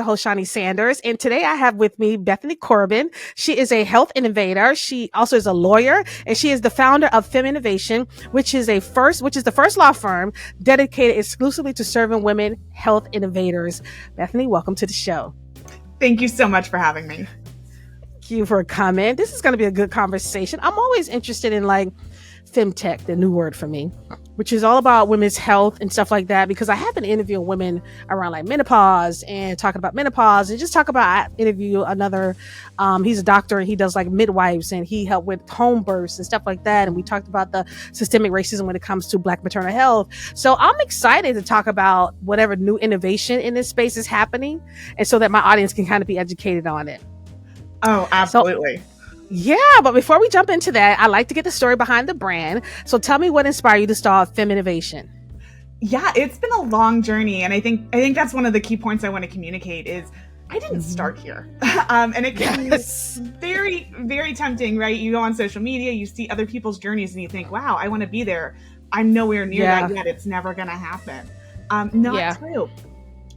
your host, Shaunie Sanders. And today I have with me Bethany Corbin. She is a health innovator. She also is a lawyer, and she is the founder of FemInnovation, which is the first law firm dedicated exclusively to serving women health innovators. Bethany, welcome to the show. Thank you so much for having me. Thank you for coming. This is going to be a good conversation. I'm always interested in FemTech, the new word for me, which is all about women's health and stuff like that, because I have been interviewing women around menopause and talking about menopause, and just I interview another, he's a doctor and he does midwives, and he helped with home births and stuff like that. And we talked about the systemic racism when it comes to Black maternal health. So I'm excited to talk about whatever new innovation in this space is happening, and so that my audience can kind of be educated on it. Oh, absolutely. Yeah, but before we jump into that, I like to get the story behind the brand. So tell me what inspired you to start FemInnovation. Yeah, it's been a long journey, and I think that's one of the key points I want to communicate is I didn't start here. And it can be very, very tempting, right? You go on social media, you see other people's journeys, and you think, wow, I want to be there. I'm nowhere near that yet. It's never going to happen. Not true.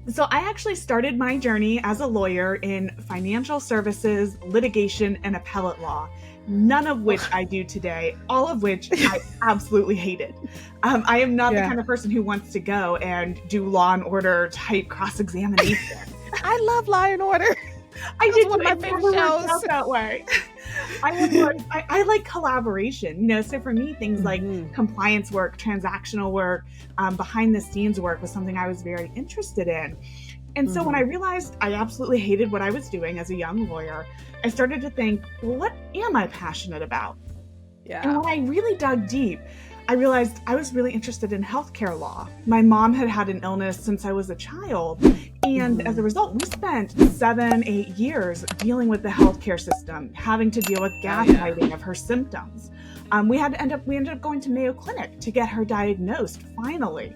So I actually started my journey as a lawyer in financial services, litigation, and appellate law, none of which I do today, all of which I absolutely hated. I am not the kind of person who wants to go and do Law and Order type cross-examination. I love Law and Order. I did one of my favorite shows. Out that way. I like collaboration, so for me, things like compliance work, transactional work, behind the scenes work was something I was very interested in. And so when I realized I absolutely hated what I was doing as a young lawyer, I started to think, well, what am I passionate about? Yeah. And when I really dug deep, I realized I was really interested in healthcare law. My mom had an illness since I was a child. And as a result, we spent 7-8 years dealing with the healthcare system, having to deal with gaslighting of her symptoms. We ended up going to Mayo Clinic to get her diagnosed finally.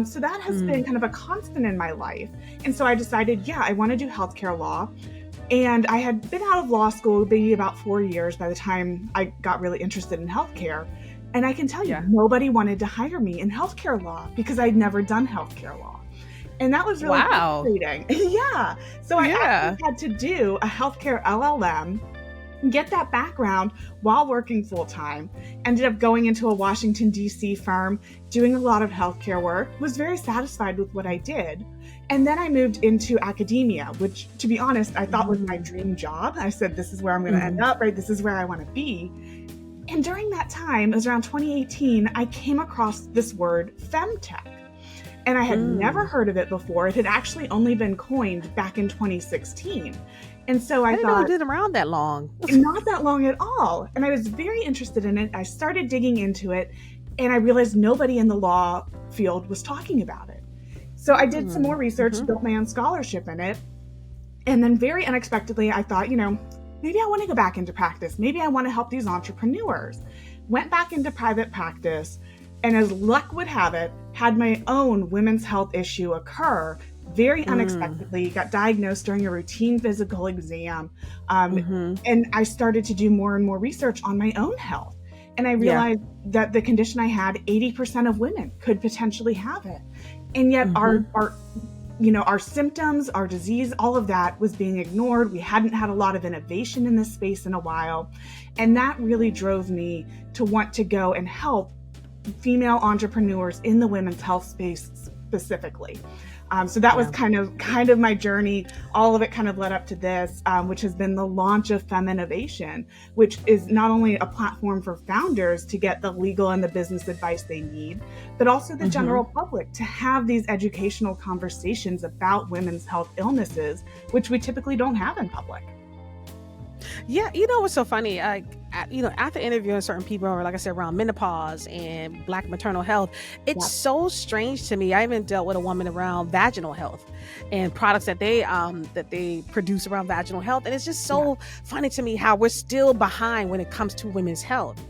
So that has been kind of a constant in my life. And so I decided, I want to do healthcare law. And I had been out of law school maybe about 4 years by the time I got really interested in healthcare. And I can tell you, nobody wanted to hire me in healthcare law because I'd never done healthcare law. And that was really frustrating. So I actually had to do a healthcare LLM, get that background while working full time. Ended up going into a Washington, D.C. firm, doing a lot of healthcare work, was very satisfied with what I did. And then I moved into academia, which, to be honest, I thought was my dream job. I said, this is where I'm going to end up, right? This is where I want to be. And during that time, it was around 2018, I came across this word FemTech. And I had never heard of it before. It had actually only been coined back in 2016. And so I thought, it didn't around that long. Not that long at all. And I was very interested in it. I started digging into it, and I realized nobody in the law field was talking about it. So I did some more research, built my own scholarship in it. And then very unexpectedly, I thought, maybe I want to go back into practice. Maybe I want to help these entrepreneurs. Went back into private practice, and as luck would have it, had my own women's health issue occur very unexpectedly. Got diagnosed during a routine physical exam. And I started to do more and more research on my own health. And I realized that the condition I had, 80% of women could potentially have it. And yet our symptoms, our disease, all of that was being ignored. We hadn't had a lot of innovation in this space in a while. And that really drove me to want to go and help female entrepreneurs in the women's health space specifically. So that was kind of my journey. All of it kind of led up to this, which has been the launch of FemInnovation, which is not only a platform for founders to get the legal and the business advice they need, but also the general public to have these educational conversations about women's health illnesses, which we typically don't have in public. Yeah, what's so funny? After interviewing certain people, like I said, around menopause and Black maternal health, it's so strange to me. I even dealt with a woman around vaginal health and products that they produce around vaginal health, and it's just so funny to me how we're still behind when it comes to women's health.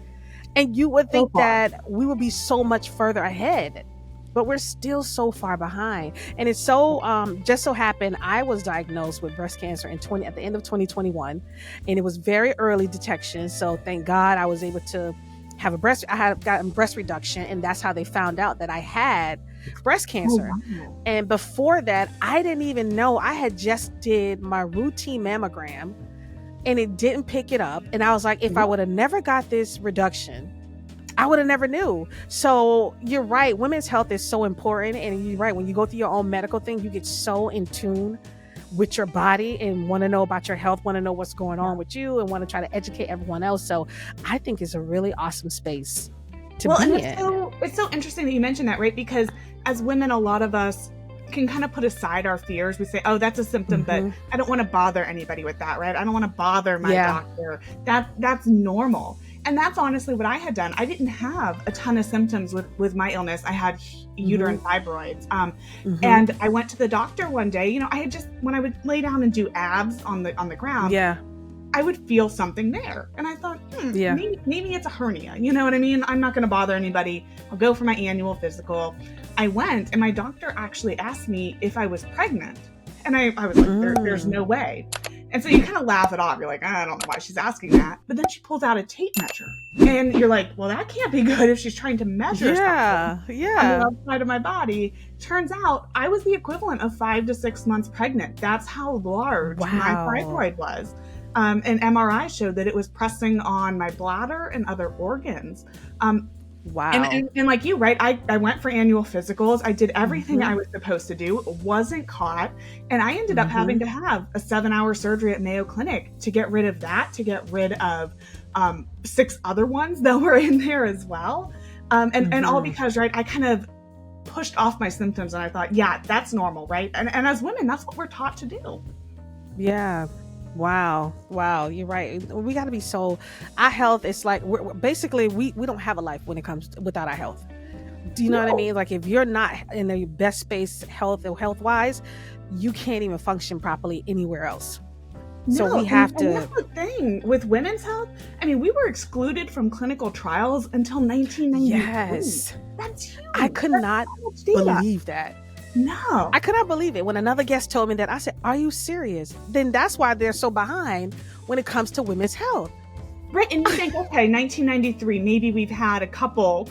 And you would think that we would be so much further ahead, but we're still so far behind. And it's so just so happened I was diagnosed with breast cancer at the end of 2021, and it was very early detection. So thank God I was able to have I had gotten breast reduction, and that's how they found out that I had breast cancer. Wow. And before that, I didn't even know. I had just did my routine mammogram and it didn't pick it up. And I was like, if I would have never got this reduction, I would have never knew. So you're right. Women's health is so important. And you're right. When you go through your own medical thing, you get so in tune with your body and want to know about your health, want to know what's going on with you, and want to try to educate everyone else. So I think it's a really awesome space to be in. It's so interesting that you mentioned that, right? Because as women, a lot of us can kind of put aside our fears. We say, oh, that's a symptom, but I don't want to bother anybody with that, right? I don't want to bother my doctor. That's normal. And that's honestly what I had done. I didn't have a ton of symptoms with my illness. I had uterine fibroids. And I went to the doctor one day. You know, I had just, when I would lay down and do abs on the ground, I would feel something there. And I thought, maybe it's a hernia. You know what I mean? I'm not going to bother anybody. I'll go for my annual physical. I went, and my doctor actually asked me if I was pregnant. And I was like, there's no way. And so you kind of laugh it off. You're like, I don't know why she's asking that. But then she pulls out a tape measure. And you're like, well, that can't be good if she's trying to measure something on the outside of my body. Turns out I was the equivalent of 5 to 6 months pregnant. That's how large my fibroid was. And MRI showed that it was pressing on my bladder and other organs. And like you, right? I went for annual physicals. I did everything I was supposed to do. Wasn't caught. And I ended up having to have a 7-hour surgery at Mayo Clinic to get rid of that, to get rid of 6 other ones that were in there as well. And all because, right, I kind of pushed off my symptoms and I thought, yeah, that's normal, right? And as women, that's what we're taught to do. Yeah. Wow. You're right. We got to be our health is like, basically we don't have a life when it comes without our health. Do you know what I mean? Like if you're not in the best space health wise, you can't even function properly anywhere else. So we have to. That's the thing with women's health. I mean, we were excluded from clinical trials until 1993. Yes. That's huge. I could not believe that. No. I could not believe it. When another guest told me that, I said, are you serious? Then that's why they're so behind when it comes to women's health. Right. And you think, okay, 1993, maybe we've had a couple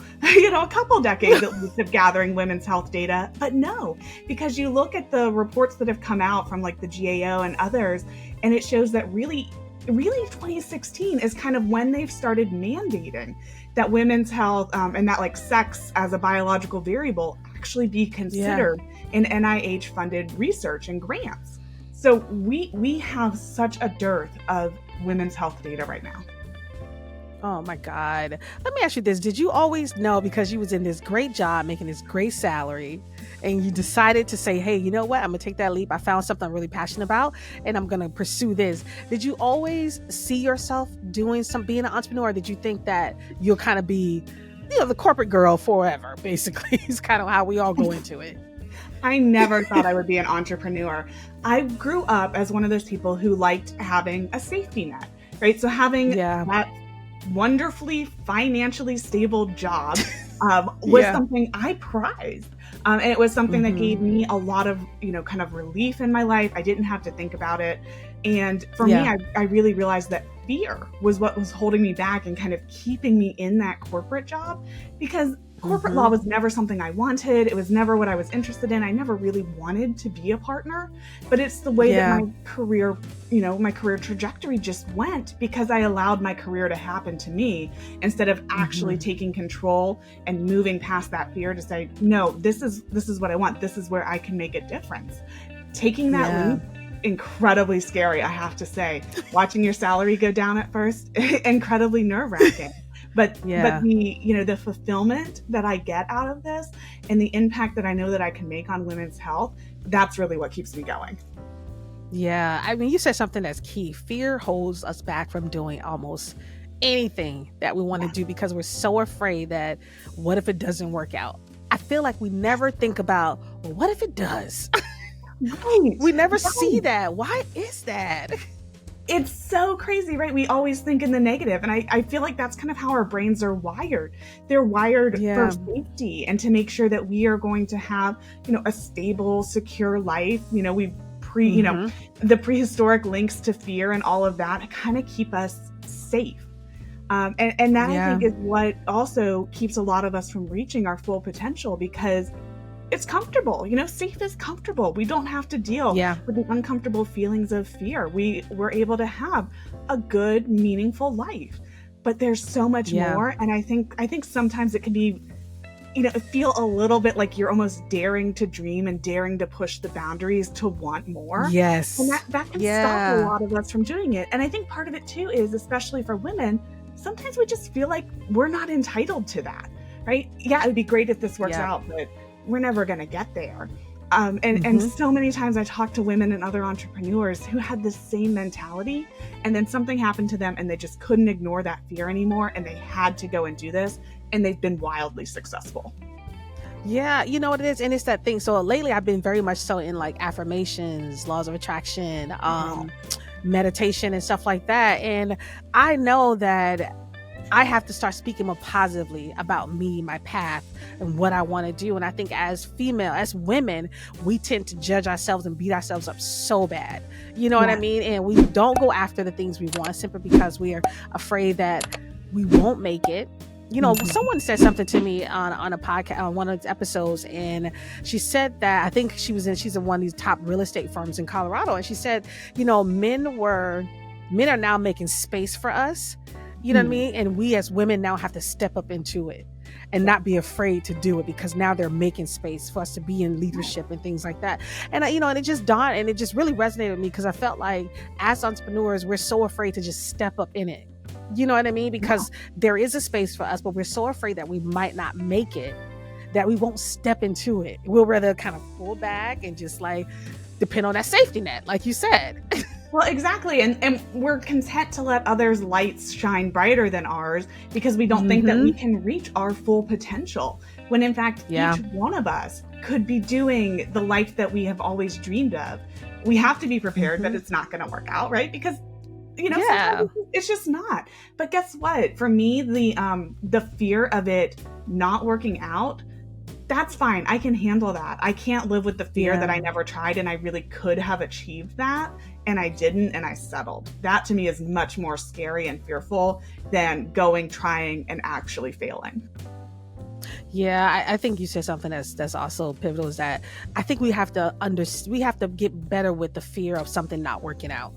decades at least of gathering women's health data. But no, because you look at the reports that have come out from like the GAO and others, and it shows that really 2016 is kind of when they've started mandating that women's health and that like sex as a biological variable actually be considered in NIH-funded research and grants. So we have such a dearth of women's health data right now. Oh my God. Let me ask you this. Did you always know, because you was in this great job, making this great salary, and you decided to say, hey, you know what? I'm going to take that leap. I found something I'm really passionate about, and I'm going to pursue this. Did you always see yourself being an entrepreneur? Or did you think that you'll kind of be, the corporate girl forever, basically? Is kind of how we all go into it. I never thought I would be an entrepreneur. I grew up as one of those people who liked having a safety net, right? So having that wonderfully financially stable job was something I prized. And it was something that gave me a lot of, kind of relief in my life. I didn't have to think about it. And for me, I really realized that fear was what was holding me back and kind of keeping me in that corporate job, because corporate law was never something I wanted. It was never what I was interested in. I never really wanted to be a partner, but it's the way that my career, my career trajectory just went, because I allowed my career to happen to me instead of actually taking control and moving past that fear to say, no, this is what I want. This is where I can make a difference. Taking that leap, incredibly scary, I have to say. Watching your salary go down at first, incredibly nerve-wracking. But the fulfillment that I get out of this and the impact that I know that I can make on women's health, that's really what keeps me going. Yeah. I mean, you said something that's key. Fear holds us back from doing almost anything that we want to do, because we're so afraid that what if it doesn't work out? I feel like we never think about, well, what if it does? Right. We never see that. Why is that? It's so crazy, right? We always think in the negative. And I feel like that's kind of how our brains are wired. They're wired for safety and to make sure that we are going to have, a stable, secure life. The prehistoric links to fear and all of that kind of keep us safe. And that I think is what also keeps a lot of us from reaching our full potential, because it's comfortable. Safe is comfortable. We don't have to deal with the uncomfortable feelings of fear. We're able to have a good, meaningful life. But there's so much more. And I think sometimes it can be, feel a little bit like you're almost daring to dream and daring to push the boundaries to want more. Yes. And that can stop a lot of us from doing it. And I think part of it too is, especially for women, sometimes we just feel like we're not entitled to that, right? Yeah, it'd be great if this works out, but we're never going to get there. And so many times I talk to women and other entrepreneurs who had this same mentality, and then something happened to them and they just couldn't ignore that fear anymore, and they had to go and do this, and they've been wildly successful. Yeah, you know what it is, and it's that thing. So lately I've been very much so in like affirmations, laws of attraction, meditation and stuff like that. And I know that I have to start speaking more positively about me, my path, and what I want to do. And I think as women, we tend to judge ourselves and beat ourselves up so bad. You know what I mean? And we don't go after the things we want simply because we are afraid that we won't make it. Someone said something to me on a podcast, on one of the episodes, and she said that, I think she's in one of these top real estate firms in Colorado. And she said, men are now making space for us. You know what I mean? And we as women now have to step up into it and not be afraid to do it, because now they're making space for us to be in leadership and things like that. And and it just dawned, and it just really resonated with me, because I felt like as entrepreneurs, we're so afraid to just step up in it. You know what I mean? Because there is a space for us, but we're so afraid that we might not make it, that we won't step into it. We'll rather kind of pull back and just like depend on that safety net, like you said. Well, exactly. And we're content to let others' lights shine brighter than ours, because we don't think that we can reach our full potential, when in fact, each one of us could be doing the life that we have always dreamed of. We have to be prepared that it's not going to work out, right? Because sometimes it's just not. But guess what? For me, the fear of it not working out, that's fine. I can handle that. I can't live with the fear that I never tried and I really could have achieved that, and I didn't, and I settled. That to me is much more scary and fearful than trying, and actually failing. Yeah, I think you said something that's also pivotal, is that I think we have to get better with the fear of something not working out.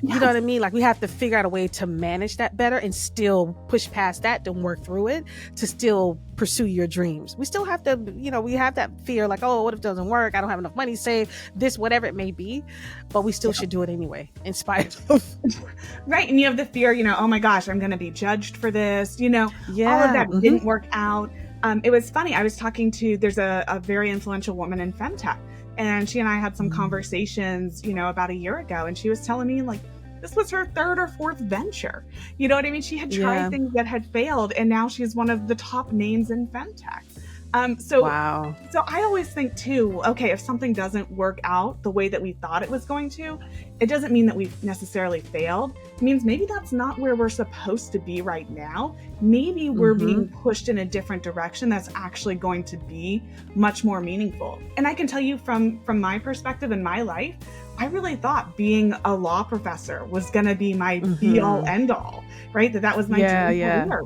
You know what I mean? Like, we have to figure out a way to manage that better and still push past that, to work through it, to still pursue your dreams. We still have to, we have that fear, like, oh, what if it doesn't work? I don't have enough money saved, this, whatever it may be, but we still should do it anyway, in spite of. Right. And you have the fear, oh my gosh, I'm going to be judged for this, all of that didn't work out. It was funny. I was talking to, there's a very influential woman in FemTech, and she and I had some conversations, about a year ago, and she was telling me, like, this was her third or fourth venture. You know what I mean? She had tried things that had failed, and now she's one of the top names in FemTech. So I always think too, okay, if something doesn't work out the way that we thought it was going to, it doesn't mean that we've necessarily failed. It means maybe that's not where we're supposed to be right now. Maybe we're being pushed in a different direction that's actually going to be much more meaningful. And I can tell you from my perspective in my life, I really thought being a law professor was going to be my be all end all, right? That was my dream career.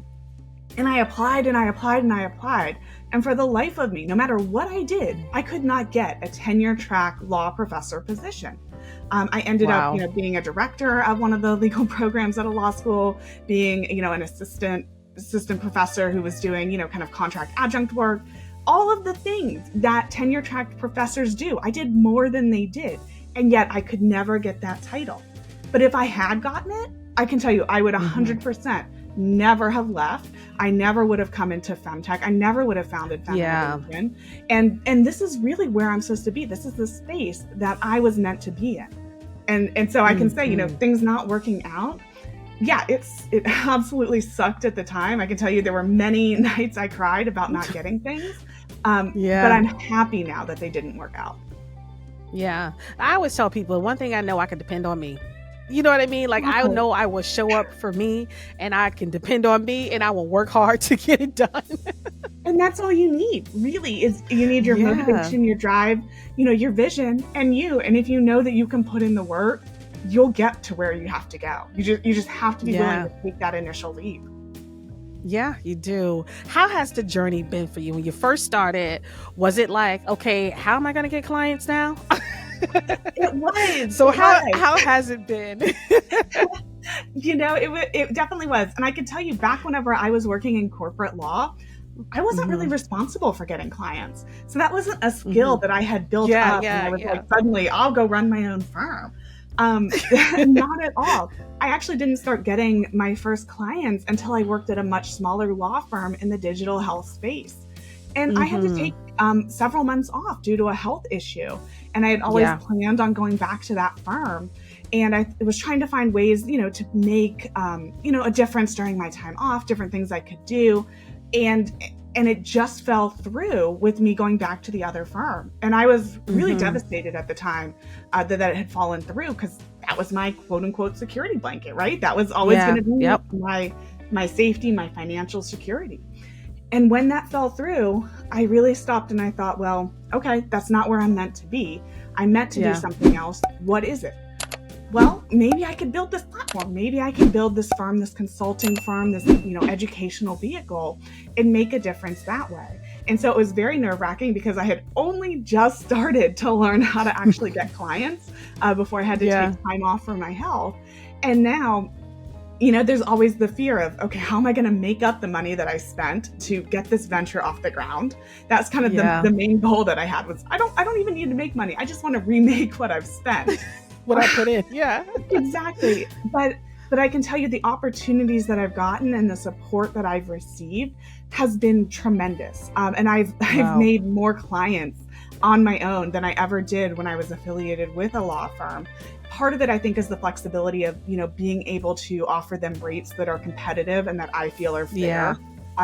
And I applied and I applied and I applied. And for the life of me, no matter what I did, I could not get a tenure track law professor position. I ended up, being a director of one of the legal programs at a law school, being, an assistant professor who was doing, kind of contract adjunct work, all of the things that tenure track professors do. I did more than they did. And yet I could never get that title. But if I had gotten it, I can tell you, I would 100% never have left. I never would have come into FemTech. I never would have founded FemInnovation. And this is really where I'm supposed to be. This is the space that I was meant to be in. And so I can say, things not working out. Yeah, it absolutely sucked at the time. I can tell you there were many nights I cried about not getting things. But I'm happy now that they didn't work out. Yeah. I always tell people, one thing I know, I can depend on me. You know what I mean? Like, I know I will show up for me, and I can depend on me, and I will work hard to get it done. And that's all you need, really, is you need your motivation, your drive, your vision, and you. And if you know that you can put in the work, you'll get to where you have to go. You just have to be willing to take that initial leap. Yeah, you do. How has the journey been for you when you first started? Was it like, okay, how am I going to get clients now? It was. So It was. how has it been? It definitely was. And I can tell you, back whenever I was working in corporate law, I wasn't really responsible for getting clients. So that wasn't a skill that I had built up. And I was like, suddenly I'll go run my own firm. Not at all. I actually didn't start getting my first clients until I worked at a much smaller law firm in the digital health space. And I had to take several months off due to a health issue. And I had always planned on going back to that firm. And I was trying to find ways, to make, a difference during my time off, different things I could do. And it just fell through with me going back to the other firm. And I was really devastated at the time that it had fallen through, because that was my quote unquote security blanket, right? That was always going to be my safety, my financial security. And when that fell through, I really stopped and I thought, well, okay, that's not where I'm meant to be. I'm meant to do something else. What is it? Well, maybe I could build this platform. Maybe I can build this firm, this consulting firm, this, educational vehicle, and make a difference that way. And so it was very nerve-wracking, because I had only just started to learn how to actually get clients before I had to take time off for my health. And now, there's always the fear of, okay, how am I going to make up the money that I spent to get this venture off the ground? That's kind of the main goal that I had, was I don't even need to make money. I just want to remake what I've spent. What I put in. Yeah. Exactly. But I can tell you, the opportunities that I've gotten and the support that I've received has been tremendous. And I've made more clients on my own than I ever did when I was affiliated with a law firm. Part of it, I think, is the flexibility of, being able to offer them rates that are competitive and that I feel are fair.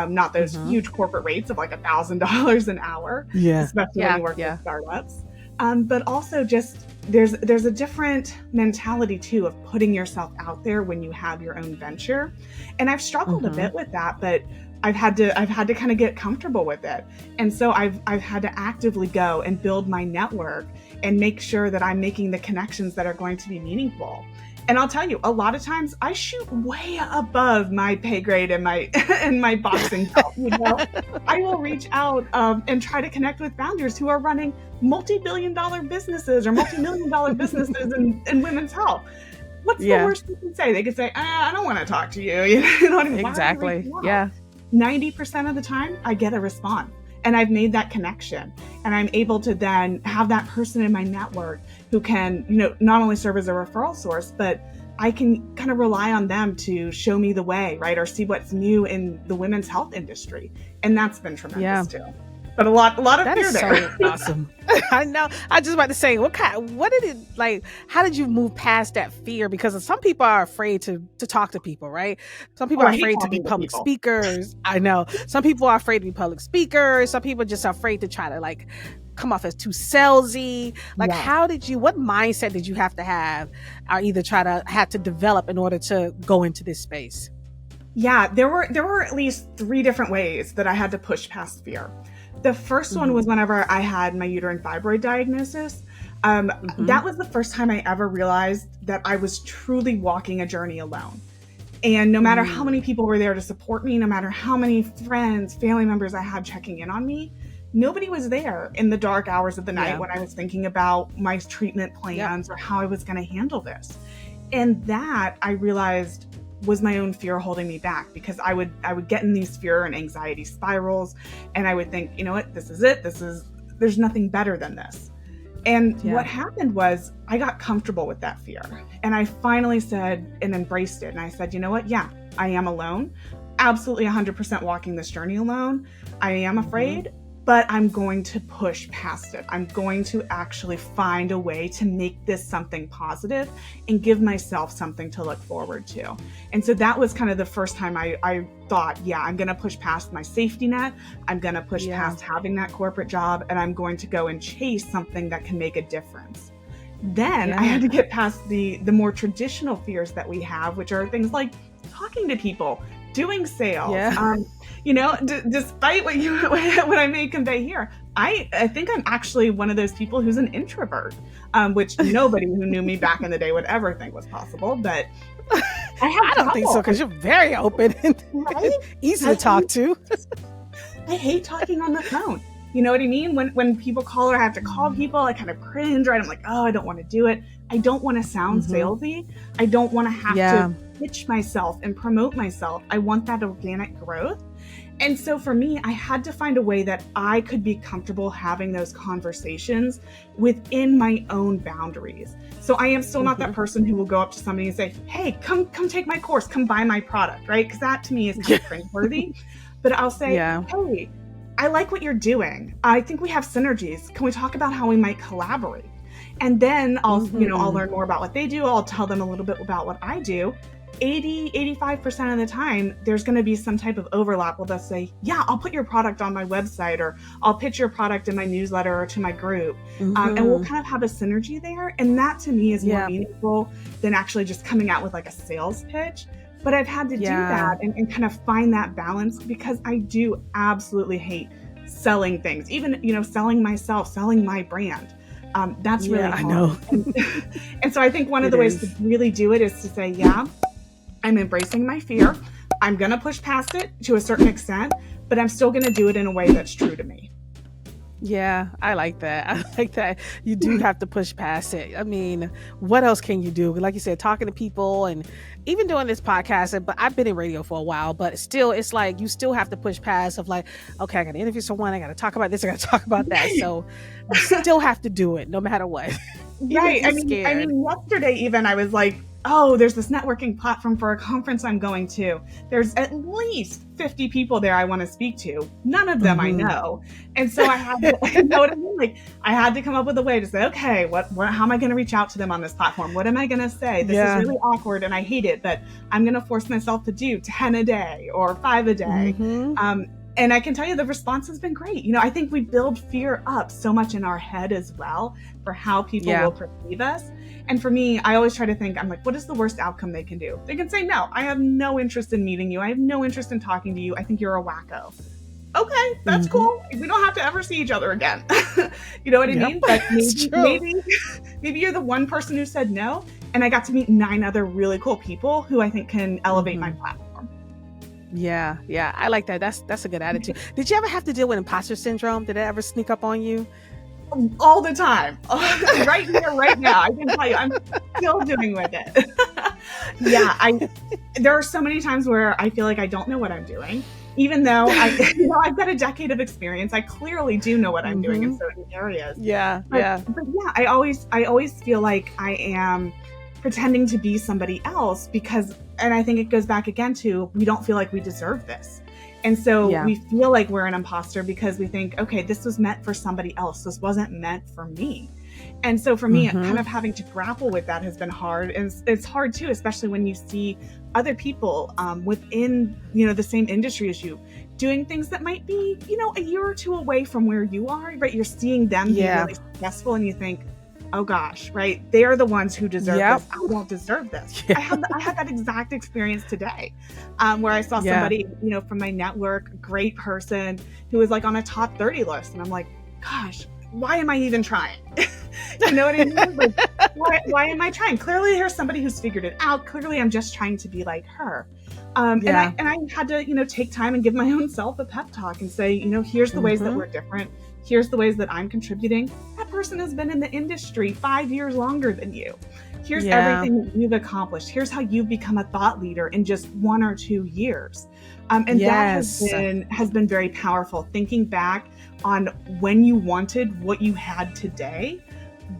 Not those huge corporate rates of like $1,000 an hour, especially when you work with startups. But also just there's a different mentality too of putting yourself out there when you have your own venture. And I've struggled a bit with that, but I've had to kind of get comfortable with it. And so I've had to actively go and build my network and make sure that I'm making the connections that are going to be meaningful. And I'll tell you, a lot of times I shoot way above my pay grade and my boxing belt. I will reach out and try to connect with founders who are running multi-billion-dollar businesses or multi-million-dollar businesses in women's health. What's the worst you can say? They could say, I don't want to talk to you. You know what I mean? Exactly. Yeah. 90% of the time, I get a response. And I've made that connection, and I'm able to then have that person in my network who can, not only serve as a referral source, but I can kind of rely on them to show me the way, right? Or see what's new in the women's health industry. And that's been tremendous too. But a lot of that fear is there. So awesome. I know. I just about to say, what did it like? How did you move past that fear? Because some people are afraid to talk to people, right? Some people are afraid to be public speakers. I know. Some people are afraid to be public speakers. Some people just are afraid to try to come off as too salesy. What mindset did you have to have, or either had to develop in order to go into this space? Yeah, there were at least 3 different ways that I had to push past fear. The first one was whenever I had my uterine fibroid diagnosis. That was the first time I ever realized that I was truly walking a journey alone. And no matter how many people were there to support me, no matter how many friends, family members I had checking in on me, nobody was there in the dark hours of the night when I was thinking about my treatment plans or how I was going to handle this. And that, I realized, was my own fear holding me back, because I would get in these fear and anxiety spirals, and I would think, you know what, this is it. There's nothing better than this. And what happened was I got comfortable with that fear, and I finally said and embraced it. And I said, you know what? Yeah, I am alone. Absolutely 100% walking this journey alone. I am afraid, but I'm going to push past it. I'm going to actually find a way to make this something positive and give myself something to look forward to. And so that was kind of the first time I thought, I'm going to push past my safety net. I'm going to push past having that corporate job, and I'm going to go and chase something that can make a difference. Then I had to get past the more traditional fears that we have, which are things like talking to people, doing sales. Despite what I may convey here, I think I'm actually one of those people who's an introvert, which nobody who knew me back in the day would ever think was possible. But I have I don't think so, because you're very open and right? easy to talk to. I hate talking on the phone. You know what I mean? When people call or I have to call people, I kind of cringe, right? I'm like, oh, I don't want to do it. I don't want to sound salesy. I don't want to have to pitch myself and promote myself. I want that organic growth. And so for me, I had to find a way that I could be comfortable having those conversations within my own boundaries. So I am still not that person who will go up to somebody and say, hey, come take my course, come buy my product, right? Because that to me is kind of cringeworthy. But I'll say, hey, I like what you're doing. I think we have synergies. Can we talk about how we might collaborate? And then I'll, I'll learn more about what they do. I'll tell them a little bit about what I do. 85% of the time, there's going to be some type of overlap. Well, they'll say, yeah, I'll put your product on my website, or I'll pitch your product in my newsletter or to my group. And we'll kind of have a synergy there. And that to me is more meaningful than actually just coming out with like a sales pitch. But I've had to do that and kind of find that balance, because I do absolutely hate selling things, even, selling myself, selling my brand. That's really hard. I know. And so I think one of the ways to really do it is to say, I'm embracing my fear. I'm going to push past it to a certain extent, but I'm still going to do it in a way that's true to me. Yeah, I like that. I like that. You do have to push past it. I mean, what else can you do? Like you said, talking to people and even doing this podcast, but I've been in radio for a while, but still, it's like, you still have to push past of like, okay, I got to interview someone. I got to talk about this. I got to talk about that. So you still have to do it no matter what. Right. I mean, yesterday even I was like, oh, there's this networking platform for a conference I'm going to. There's at least 50 people there I want to speak to. None of them I know. And so I had to, you know what I mean? Like, I had to come up with a way to say, okay, how am I going to reach out to them on this platform? What am I going to say? This is really awkward and I hate it, but I'm going to force myself to do 10 a day or 5 a day. And I can tell you the response has been great. I think we build fear up so much in our head as well for how people will perceive us. And for me, I always try to think, I'm like, what is the worst outcome they can do? They can say, no, I have no interest in meeting you. I have no interest in talking to you. I think you're a wacko. Okay, that's cool. We don't have to ever see each other again. You know what I mean? But maybe you're the one person who said no. And I got to meet 9 other really cool people who I think can elevate my platform. Yeah. I like that. That's a good attitude. Did you ever have to deal with imposter syndrome? Did it ever sneak up on you? All the time. Right here, right now. I can tell you, I'm still dealing with it. There are so many times where I feel like I don't know what I'm doing. Even though I've got a decade of experience, I clearly do know what I'm doing in certain areas. But I always feel like I am pretending to be somebody else and I think it goes back again to, we don't feel like we deserve this. And so we feel like we're an imposter because we think, okay, this was meant for somebody else. This wasn't meant for me. And so for me, kind of having to grapple with that has been hard. And it's hard too, especially when you see other people within, the same industry as you doing things that might be, a year or two away from where you are, right? You're seeing them be really successful and you think, oh gosh, right? They are the ones who deserve this. I don't deserve this. I had that exact experience today where I saw somebody, from my network, great person who was like on a top 30 list. And I'm like, gosh, why am I even trying? You know what I mean? Like, why am I trying? Clearly here's somebody who's figured it out. Clearly I'm just trying to be like her. And I had to, take time and give my own self a pep talk and say, here's the ways that we're different. Here's the ways that I'm contributing. That person has been in the industry 5 years longer than you. Here's everything that you've accomplished. Here's how you've become a thought leader in just 1 or 2 years. And that has been very powerful. Thinking back on when you wanted what you had today,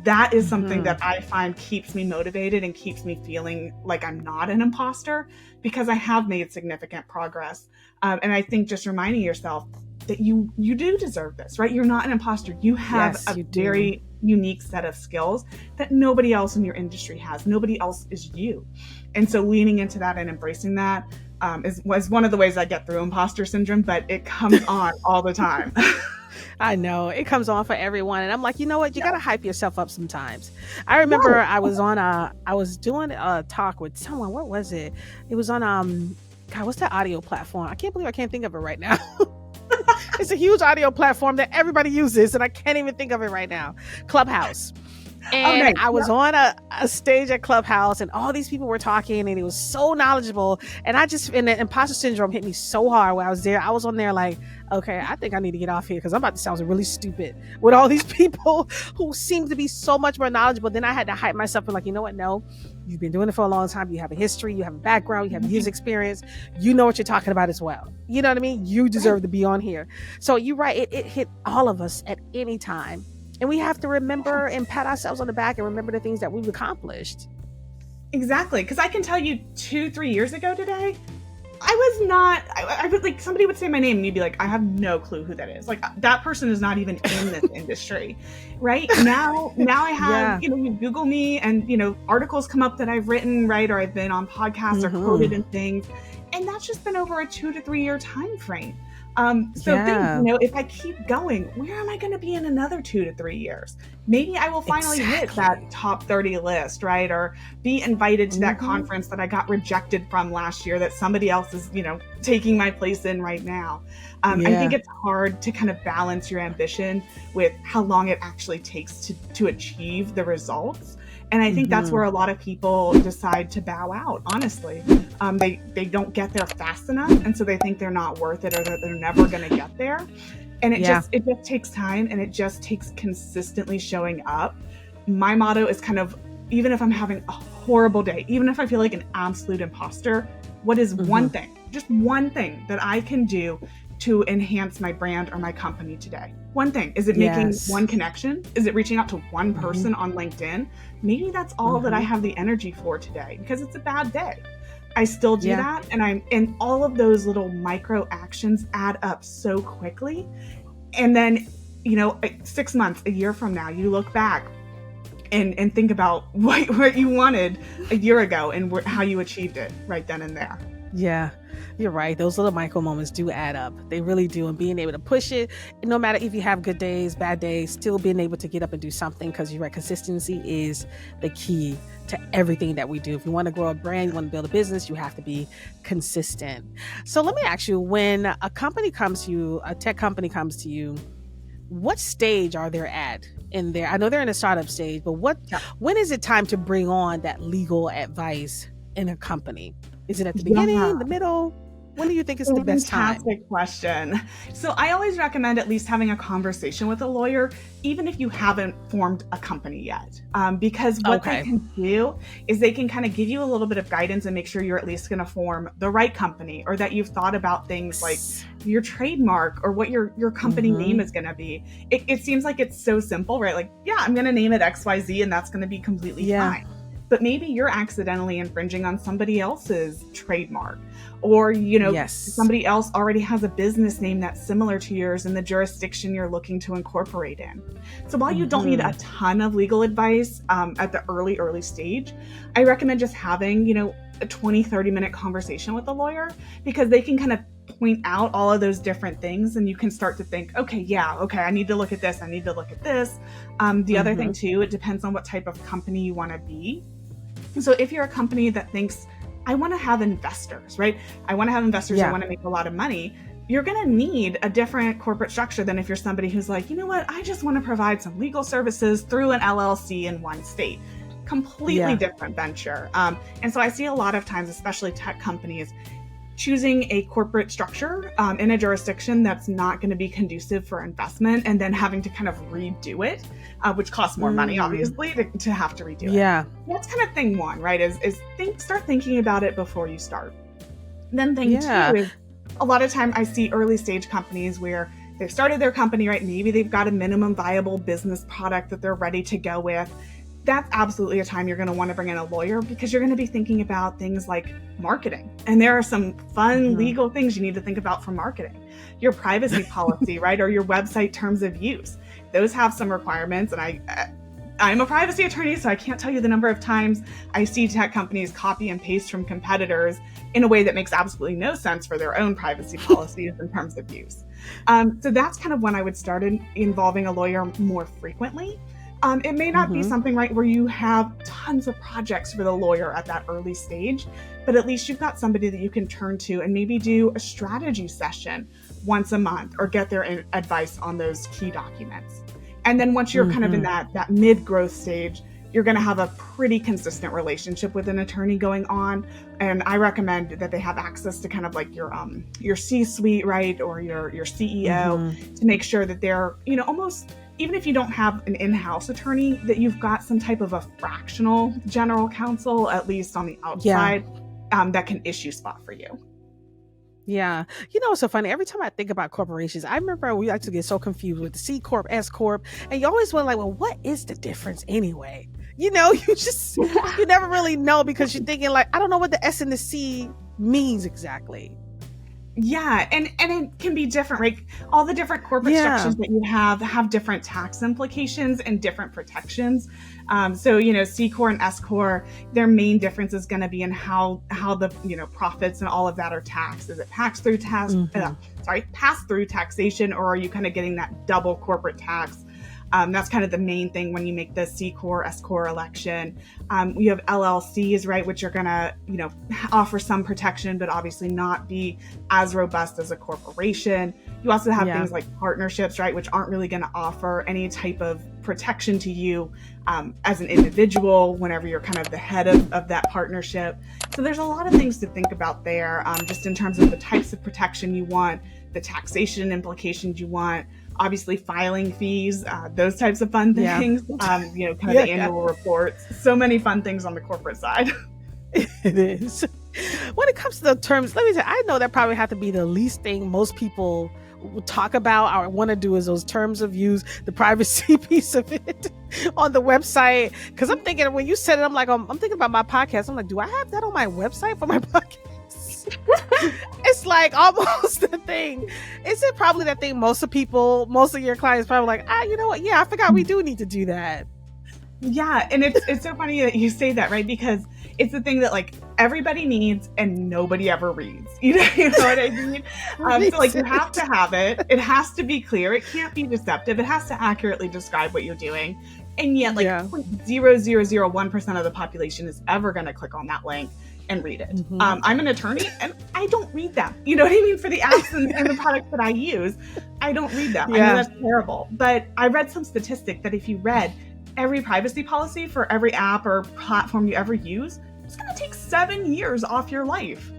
that is something that I find keeps me motivated and keeps me feeling like I'm not an imposter, because I have made significant progress. And I think just reminding yourself that you do deserve this, right? You're not an imposter. You have a very unique set of skills that nobody else in your industry has. Nobody else is you. And so leaning into that and embracing that was one of the ways I get through imposter syndrome, but it comes on all the time. I know it comes on for everyone. And I'm like, you know what? You got to hype yourself up sometimes. I remember I was doing a talk with someone. What was it? It was on, God, what's that audio platform? I can't believe I can't think of it right now. It's a huge audio platform that everybody uses, and I can't even think of it right now. Clubhouse. Oh, And nice. I was on a stage at Clubhouse, and all these people were talking, and it was so knowledgeable. And the imposter syndrome hit me so hard when I was there. I was on there like, okay, I think I need to get off here because I'm about to sound really stupid with all these people who seem to be so much more knowledgeable. Then I had to hype myself and like, you know what? No, you've been doing it for a long time. You have a history, you have a background, you have years experience. You know what you're talking about as well. You know what I mean? You deserve to be on here. So you're right. It hit all of us at any time. And we have to remember and pat ourselves on the back and remember the things that we've accomplished. Exactly. Because I can tell you 2-3 years ago today, I was not, I would like, somebody would say my name and you'd be like, I have no clue who that is. Like that person is not even in this industry, right? Now I have, you Google me and, articles come up that I've written, right? Or I've been on podcasts or quoted in things. And that's just been over a 2 to 3 year time frame. Think, if I keep going, where am I going to be in another 2 to 3 years? Maybe I will finally hit that top 30 list, right? Or be invited to that conference that I got rejected from last year that somebody else is, taking my place in right now. I think it's hard to kind of balance your ambition with how long it actually takes to achieve the results. And I think that's where a lot of people decide to bow out, honestly. They don't get there fast enough, and so they think they're not worth it or that they're never going to get there. And it just takes time, and it just takes consistently showing up. My motto is kind of, even if I'm having a horrible day, even if I feel like an absolute imposter, what is one thing, just one thing that I can do to enhance my brand or my company today? One thing. Is it making one connection? Is it reaching out to one person on LinkedIn? Maybe that's all that I have the energy for today because it's a bad day. I still do that. And all of those little micro actions add up so quickly. And then, 6 months, a year from now, you look back and think about what you wanted a year ago and how you achieved it right then and there. Yeah, you're right. Those little micro moments do add up. They really do. And being able to push it, no matter if you have good days, bad days, still being able to get up and do something, because you're right, consistency is the key to everything that we do. If you want to grow a brand, you want to build a business, you have to be consistent. So let me ask you, when a company comes to you, a tech company comes to you, what stage are they at in there? I know they're in a startup stage, but when is it time to bring on that legal advice in a company? Is it at the beginning, the middle? When do you think is the best time? Fantastic question. So I always recommend at least having a conversation with a lawyer, even if you haven't formed a company yet. Because what they can do is they can kind of give you a little bit of guidance and make sure you're at least going to form the right company, or that you've thought about things like your trademark or what your company name is going to be. It seems like it's so simple, right? Like, I'm going to name it XYZ and that's going to be completely fine. But maybe you're accidentally infringing on somebody else's trademark, or, somebody else already has a business name that's similar to yours in the jurisdiction you're looking to incorporate in. So while you don't need a ton of legal advice at the early stage, I recommend just having, a 20-30 minute conversation with a lawyer, because they can kind of point out all of those different things and you can start to think, okay, I need to look at this. I need to look at this. The other thing too, it depends on what type of company you want to be. So if you're a company that thinks, I want to have investors, right? I want to have investors. I want to make a lot of money. You're going to need a different corporate structure than if you're somebody who's like, you know what? I just want to provide some legal services through an LLC in one state. Completely different venture. And so I see a lot of times, especially tech companies, choosing a corporate structure in a jurisdiction that's not going to be conducive for investment, and then having to kind of redo it, which costs more money, obviously, to have to redo it. That's kind of thing one, right? Start thinking about it before you start. Then thing two is, a lot of time I see early stage companies where they've started their company, right? Maybe they've got a minimum viable business product that they're ready to go with. That's absolutely a time you're going to want to bring in a lawyer, because you're going to be thinking about things like marketing. And there are some fun legal things you need to think about for marketing. Your privacy policy, right? Or your website terms of use. Those have some requirements. And I'm a privacy attorney, so I can't tell you the number of times I see tech companies copy and paste from competitors in a way that makes absolutely no sense for their own privacy policies and terms of use. So that's kind of when I would start involving a lawyer more frequently. It may not be something, right, where you have tons of projects for the lawyer at that early stage, but at least you've got somebody that you can turn to and maybe do a strategy session once a month or get their advice on those key documents. And then once you're kind of in that mid-growth stage, you're going to have a pretty consistent relationship with an attorney going on. And I recommend that they have access to kind of like your C-suite, right? Or your CEO to make sure that they're, almost, even if you don't have an in-house attorney, that you've got some type of a fractional general counsel, at least on the outside, that can issue spot for you. Yeah. It's so funny. Every time I think about corporations, I remember we used to get so confused with the C-Corp, S-Corp, and you always wonder like, well, what is the difference anyway? You never really know because you're thinking like, I don't know what the S and the C means exactly. Yeah. And it can be different, right? All the different corporate structures that you have different tax implications and different protections. So, C Corp and S Corp, their main difference is going to be in how the, profits and all of that are taxed. Is it pass through taxation, or are you kind of getting that double corporate tax? That's kind of the main thing when you make the C Corp, S Corp election. You have LLCs, right, which are going to, offer some protection, but obviously not be as robust as a corporation. You also have things like partnerships, right, which aren't really going to offer any type of protection to you as an individual whenever you're kind of the head of that partnership. So there's a lot of things to think about there, just in terms of the types of protection you want, the taxation implications you want, obviously filing fees, those types of fun things, kind of the annual reports. So many fun things on the corporate side. It is. When it comes to the terms, let me say, I know that probably have to be the least thing most people talk about or want to do is those terms of use, the privacy piece of it on the website. Because I'm thinking when you said it, I'm thinking about my podcast. I'm like, do I have that on my website for my podcast? It's like almost the thing. Is it probably that thing most of your clients probably like, you know what? Yeah, I forgot we do need to do that. Yeah. And it's so funny that you say that, right? Because it's the thing that like everybody needs and nobody ever reads. You know what I mean? So like you have to have it. It has to be clear. It can't be deceptive. It has to accurately describe what you're doing. And yet like 0.0001% of the population is ever going to click on that link and read it. I'm an attorney and I don't read them. You know what I mean? For the apps and the products that I use, I don't read them. I know that's terrible. But I read some statistic that if you read every privacy policy for every app or platform you ever use, it's going to take 7 years off your life.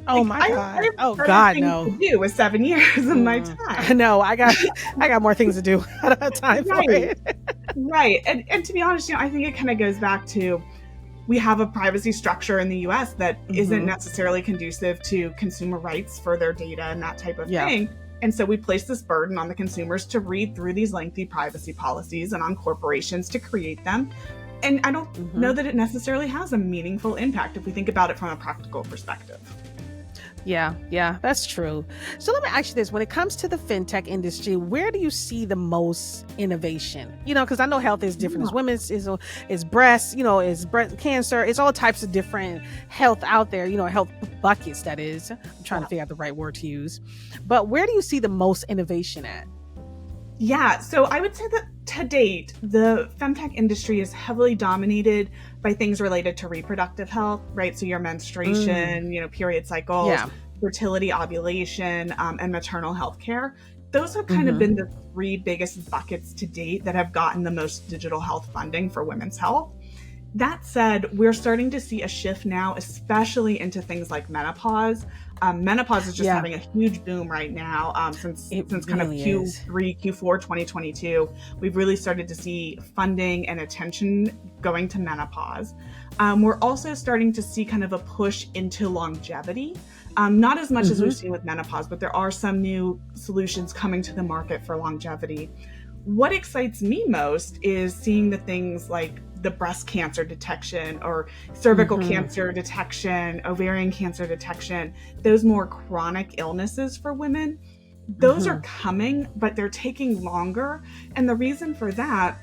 Oh my God. Oh God, no. To do with 7 years of my time. No, I got more things to do. I don't have time for it. Right. And to be honest, I think it kind of goes back to, we have a privacy structure in the US that isn't necessarily conducive to consumer rights for their data and that type of thing. And so we place this burden on the consumers to read through these lengthy privacy policies and on corporations to create them. And I don't know that it necessarily has a meaningful impact if we think about it from a practical perspective. Yeah, that's true. So let me ask you this. When it comes to the FemTech industry, where do you see the most innovation? Because I know health is different. It's women's, it's breast, it's breast cancer. It's all types of different health out there, health buckets, that is. I'm trying to figure out the right word to use. But where do you see the most innovation at? Yeah, so I would say that to date, the FemTech industry is heavily dominated by things related to reproductive health, right? So your menstruation, period cycles, fertility, ovulation, and maternal health care. Those have kind of been the three biggest buckets to date that have gotten the most digital health funding for women's health. That said, we're starting to see a shift now, especially into things like menopause. Menopause is just having a huge boom right now. Since kind of Q3, Q4 2022, we've really started to see funding and attention going to menopause. We're also starting to see kind of a push into longevity. Not as much as we've seen with menopause, but there are some new solutions coming to the market for longevity. What excites me most is seeing the things like the breast cancer detection or cervical cancer detection, ovarian cancer detection, those more chronic illnesses for women. Those are coming, but they're taking longer. And the reason for that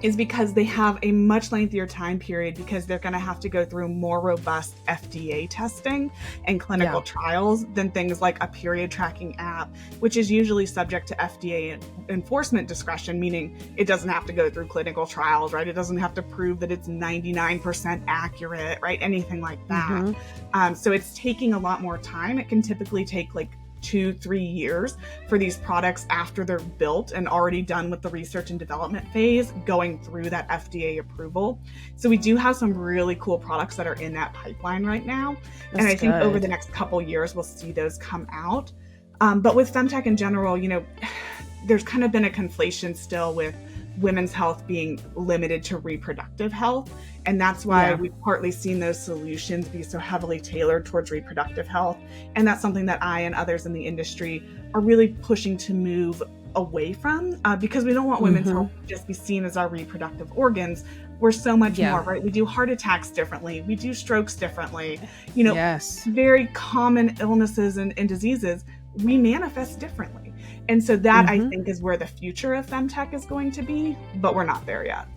is because they have a much lengthier time period because they're going to have to go through more robust FDA testing and clinical trials than things like a period tracking app, which is usually subject to FDA enforcement discretion, meaning it doesn't have to go through clinical trials, right? It doesn't have to prove that it's 99% accurate, right? Anything like that. So it's taking a lot more time. It can typically take like 2-3 years for these products after they're built and already done with the research and development phase, going through that FDA approval. So we do have some really cool products that are in that pipeline right now. And I think over the next couple years, we'll see those come out. But with FemTech in general, there's kind of been a conflation still with women's health being limited to reproductive health. And that's why we've partly seen those solutions be so heavily tailored towards reproductive health. And that's something that I and others in the industry are really pushing to move away from, because we don't want women's health to just be seen as our reproductive organs. We're so much more, right? We do heart attacks differently. We do strokes differently. Very common illnesses and diseases, we manifest differently. And so that I think is where the future of FemTech is going to be, but we're not there yet.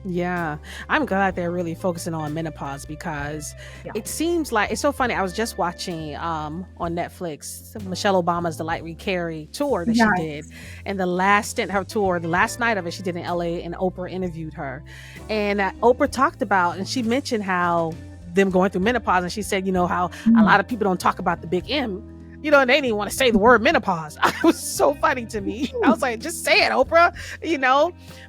Yeah, I'm glad they're really focusing on menopause, because it seems like it's so funny. I was just watching on Netflix Michelle Obama's The Light We Carry tour that she did, and the last stint of her tour, the last night of it, she did in LA, and Oprah interviewed her, and Oprah talked about, and she mentioned how them going through menopause, and she said, how a lot of people don't talk about the big M. And they didn't want to say the word menopause. It was so funny to me. I was like, just say it, Oprah,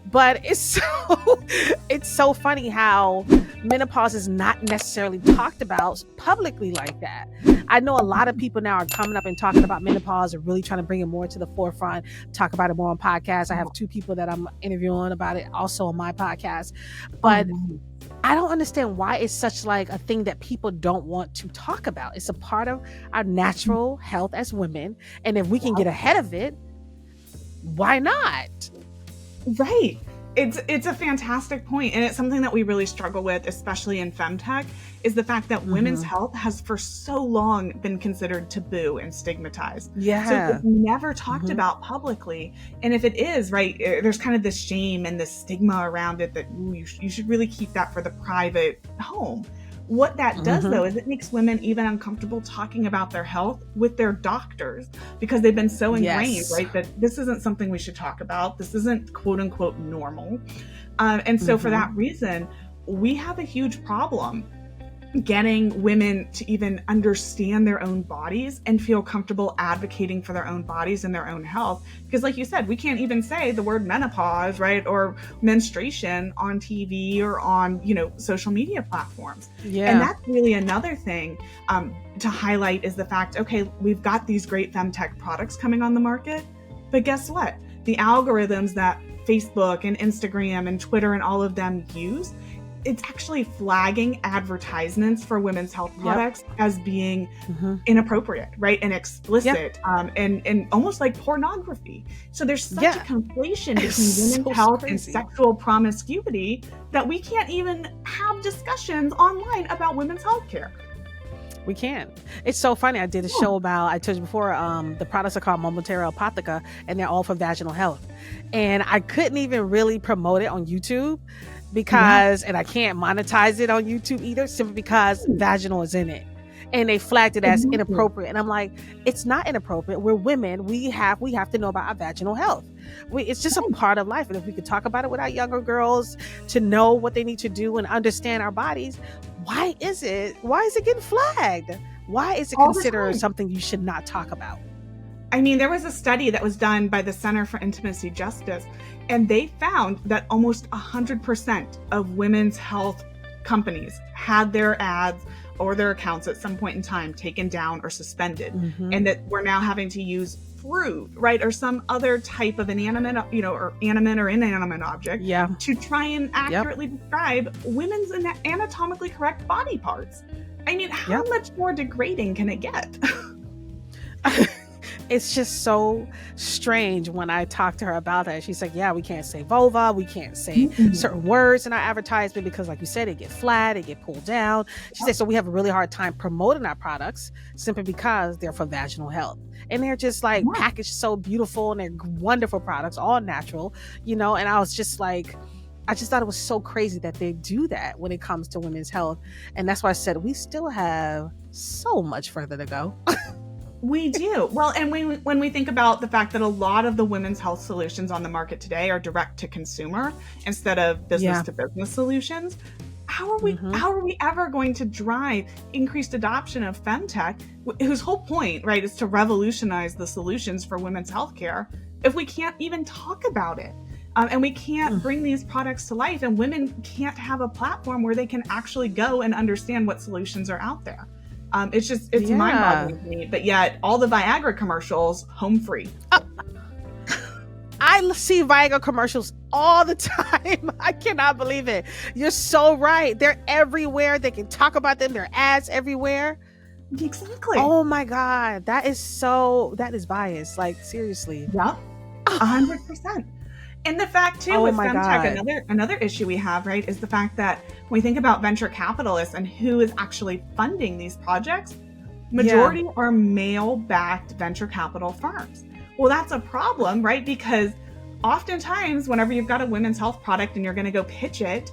But it's so funny how menopause is not necessarily talked about publicly like that. I know a lot of people now are coming up and talking about menopause and really trying to bring it more to the forefront, talk about it more on podcasts. I have 2 people that I'm interviewing about it also on my podcast. But I don't understand why it's such like a thing that people don't want to talk about. It's a part of our natural health as women. And if we can get ahead of it, why not? Right. It's a fantastic point. And it's something that we really struggle with, especially in FemTech, is the fact that women's health has for so long been considered taboo and stigmatized. So it's never talked about publicly. And if it is, right, there's kind of this shame and this stigma around it that you should really keep that for the private home. What that does, though, is it makes women even uncomfortable talking about their health with their doctors, because they've been so ingrained, right, that this isn't something we should talk about. This isn't quote unquote normal. And so for that reason, we have a huge problem getting women to even understand their own bodies and feel comfortable advocating for their own bodies and their own health. Because like you said, we can't even say the word menopause, right, or menstruation on TV or on, social media platforms. And that's really another thing to highlight, is the fact, okay, we've got these great FemTech products coming on the market, but guess what? The algorithms that Facebook and Instagram and Twitter and all of them use, it's actually flagging advertisements for women's health products as being inappropriate, right? And explicit, and almost like pornography. So there's such a conflation between women's health and sexual promiscuity that we can't even have discussions online about women's health care. We can. It's so funny. I did a show about, I told you before, the products are called Momentera Apotheca, and they're all for vaginal health. And I couldn't even really promote it on YouTube because, and I can't monetize it on YouTube either, simply because vaginal is in it. And they flagged it as inappropriate. And I'm like, it's not inappropriate. We're women. We have to know about our vaginal health. It's just a part of life. And if we could talk about it with our younger girls to know what they need to do and understand our bodies, why is it getting flagged? Why is it considered something you should not talk about? I mean, there was a study that was done by the Center for Intimacy Justice, and they found that almost 100% of women's health companies had their ads or their accounts at some point in time taken down or suspended, and that we're now having to use fruit, right, or some other type of inanimate, or animate or inanimate object to try and accurately describe women's anatomically correct body parts. I mean, how much more degrading can it get? It's just so strange when I talk to her about that. She's like, we can't say vulva. We can't say certain words in our advertisement because, like you said, it get flat, it get pulled down. She said, so we have a really hard time promoting our products simply because they're for vaginal health. And they're just like packaged so beautiful, and they're wonderful products, all natural, and I was just like, I just thought it was so crazy that they do that when it comes to women's health. And that's why I said we still have so much further to go. We do. Well, and when we think about the fact that a lot of the women's health solutions on the market today are direct to consumer instead of business to business solutions, how are we ever going to drive increased adoption of FemTech, whose whole point, right, is to revolutionize the solutions for women's healthcare, if we can't even talk about it? And we can't bring these products to life, and women can't have a platform where they can actually go and understand what solutions are out there. It's mind-boggling to me, but yet all the Viagra commercials, home free. I see Viagra commercials all the time. I cannot believe it. You're so right. They're everywhere. They can talk about them. There are ads everywhere. Exactly. Oh my God. That is bias. Like, seriously. Yep. 100%. And the fact too with FemTech, another issue we have, right, is the fact that when we think about venture capitalists and who is actually funding these projects, majority are male-backed venture capital firms. Well, that's a problem, right? Because oftentimes whenever you've got a women's health product and you're going to go pitch it,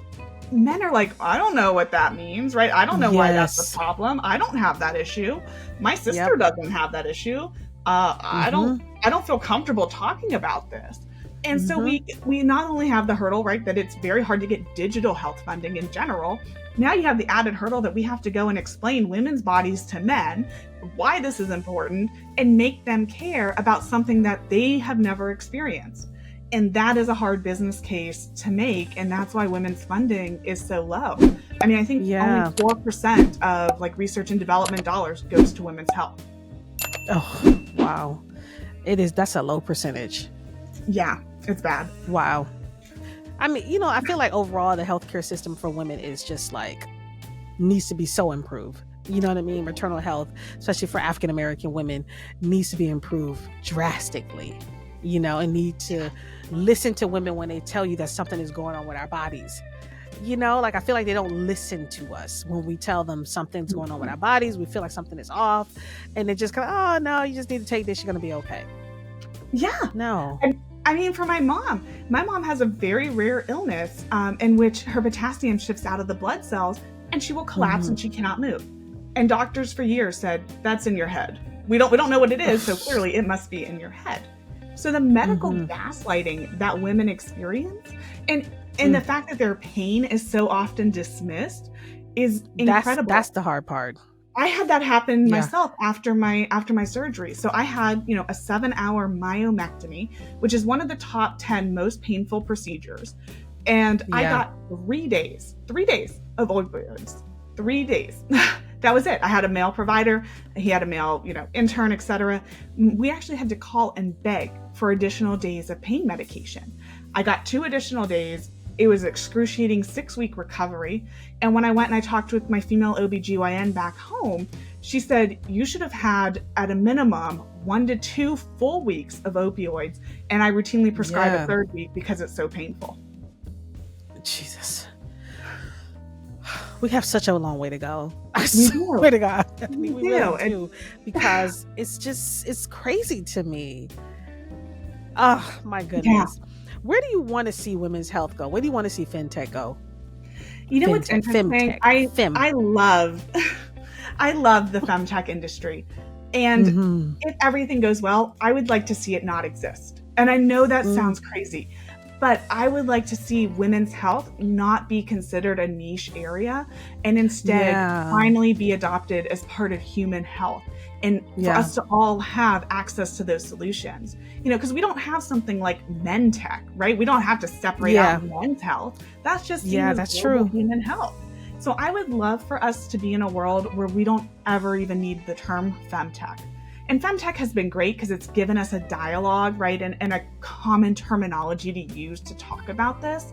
men are like, I don't know what that means, right? I don't know why that's a problem. I don't have that issue. My sister doesn't have that issue. I don't feel comfortable talking about this. And so we not only have the hurdle, right, that it's very hard to get digital health funding in general. Now you have the added hurdle that we have to go and explain women's bodies to men, why this is important, and make them care about something that they have never experienced. And that is a hard business case to make. And that's why women's funding is so low. I mean, I think only 4% of like research and development dollars goes to women's health. Oh, wow. That's a low percentage. Yeah, it's bad. Wow. I mean, I feel like overall the healthcare system for women is just like needs to be so improved. You know what I mean? Maternal health, especially for African American women, needs to be improved drastically. And need to listen to women when they tell you that something is going on with our bodies. Like I feel like they don't listen to us when we tell them something's going on with our bodies. We feel like something is off, and they just kind of, oh no, you just need to take this. You're gonna be okay. Yeah. No. And I mean, for my mom has a very rare illness in which her potassium shifts out of the blood cells and she will collapse and she cannot move. And doctors for years said, that's in your head. We don't know what it is, so clearly it must be in your head. So the medical gaslighting that women experience and the fact that their pain is so often dismissed is incredible. That's the hard part. I had that happen myself after my surgery. So I had, a 7-hour myomectomy, which is one of the top 10 most painful procedures. And I got 3 days of opioids. 3 days. That was it. I had a male provider. He had a male, intern, etc. We actually had to call and beg for additional days of pain medication. I got 2 additional days. It was excruciating 6-week recovery. And when I went and I talked with my female OBGYN back home, she said, you should have had at a minimum 1 to 2 full weeks of opioids. And I routinely prescribe a 3rd week because it's so painful. Jesus. We have such a long way to go. I We do. swear to God. We We do. really do. Because it's crazy to me. Oh, my goodness. Where do you want to see women's health go? Where do you want to see FemTech go? What's interesting? FemTech. I love the FemTech industry. And if everything goes well, I would like to see it not exist. And I know that sounds crazy, but I would like to see women's health not be considered a niche area and instead finally be adopted as part of human health. And for us to all have access to those solutions, because we don't have something like men tech, right? We don't have to separate out men's health. That's just that's true. Human health. So I would love for us to be in a world where we don't ever even need the term FemTech. And FemTech has been great because it's given us a dialogue, right? And a common terminology to use to talk about this.